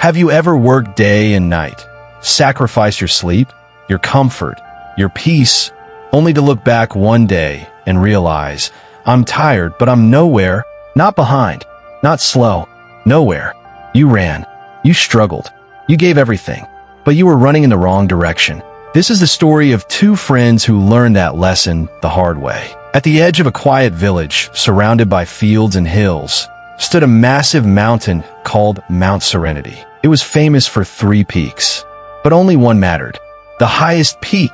Have you ever worked day and night, sacrificed your sleep, your comfort, your peace, only to look back one day and realize, I'm tired, but I'm nowhere, not behind, not slow, nowhere. You ran, you struggled, you gave everything, but you were running in the wrong direction. This is the story of two friends who learned that lesson the hard way. At the edge of a quiet village, surrounded by fields and hills, stood a massive mountain called Mount Serenity. It was famous for 3 peaks, but only one mattered. The highest peak,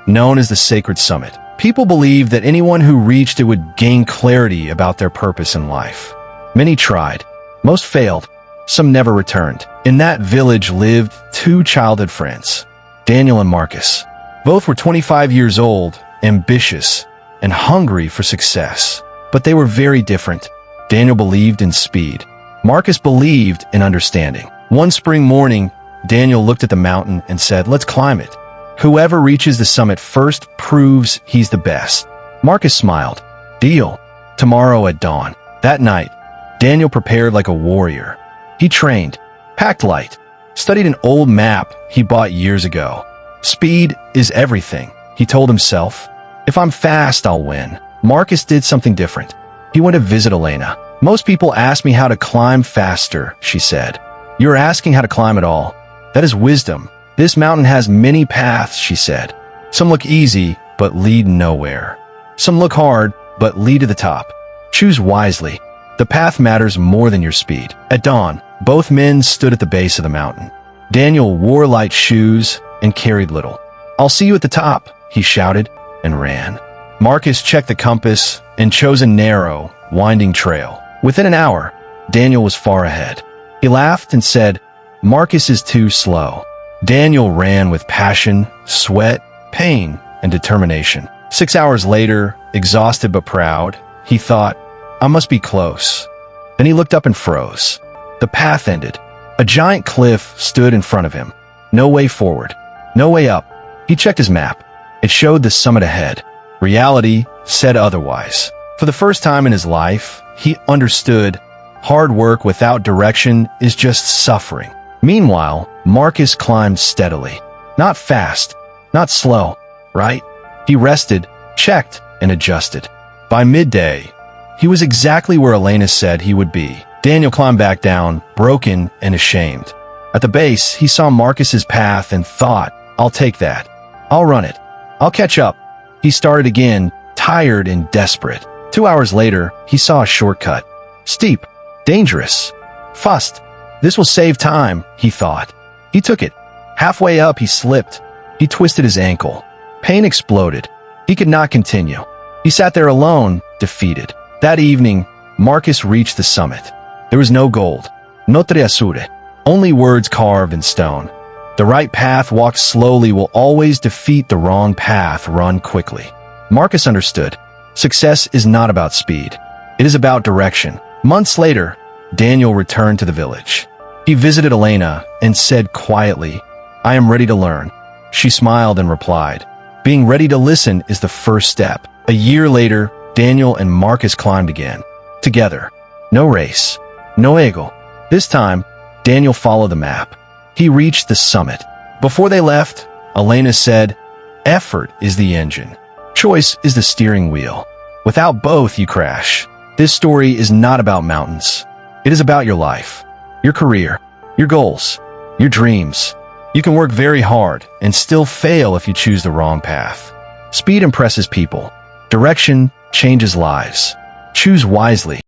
known as the Sacred Summit. People believed that anyone who reached it would gain clarity about their purpose in life. Many tried. Most failed. Some never returned. In that village lived 2 childhood friends, Daniel and Marcus. Both were 25 years old, ambitious, and hungry for success. But they were very different. Daniel believed in speed. Marcus believed in understanding. One spring morning, Daniel looked at the mountain and said, "Let's climb it. Whoever reaches the summit first proves he's the best." Marcus smiled. "Deal. Tomorrow at dawn." That night, Daniel prepared like a warrior. He trained, packed light, studied an old map he bought years ago. Speed is everything, he told himself. If I'm fast, I'll win. Marcus did something different. He went to visit Elena. "Most people ask me how to climb faster," she said. "You're asking how to climb at all. That is wisdom. This mountain has many paths," she said. "Some look easy, but lead nowhere. Some look hard, but lead to the top. Choose wisely. The path matters more than your speed." At dawn, both men stood at the base of the mountain. Daniel wore light shoes and carried little. "I'll see you at the top," he shouted, and ran. Marcus checked the compass and chose a narrow, winding trail. Within an hour, Daniel was far ahead. He laughed and said, "Marcus is too slow." Daniel ran with passion, sweat, pain, and determination. 6 hours later, exhausted but proud, he thought, "I must be close." Then he looked up and froze. The path ended. A giant cliff stood in front of him. No way forward. No way up. He checked his map. It showed the summit ahead. Reality said otherwise. For the first time in his life, he understood hard work without direction is just suffering. Meanwhile, Marcus climbed steadily. Not fast, not slow, right? He rested, checked, and adjusted. By midday, he was exactly where Elena said he would be. Daniel climbed back down, broken and ashamed. At the base, he saw Marcus's path and thought, "I'll take that. I'll run it. I'll catch up." He started again, tired and desperate. 2 hours later, he saw a shortcut. Steep, dangerous, fast. This will save time, he thought. He took it. Halfway up, he slipped. He twisted his ankle. Pain exploded. He could not continue. He sat there alone, defeated. That evening, Marcus reached the summit. There was no gold, no triasure, only words carved in stone. The right path walked slowly will always defeat the wrong path run quickly. Marcus understood. Success is not about speed. It is about direction. Months later, Daniel returned to the village. He visited Elena and said quietly, "I am ready to learn." She smiled and replied, "Being ready to listen is the first step." A year later, Daniel and Marcus climbed again. Together. No race. No ego. This time, Daniel followed the map. He reached the summit. Before they left, Elena said, "Effort is the engine. Choice is the steering wheel. Without both, you crash." This story is not about mountains. It is about your life, your career, your goals, your dreams. You can work very hard and still fail if you choose the wrong path. Speed impresses people. Direction changes lives. Choose wisely.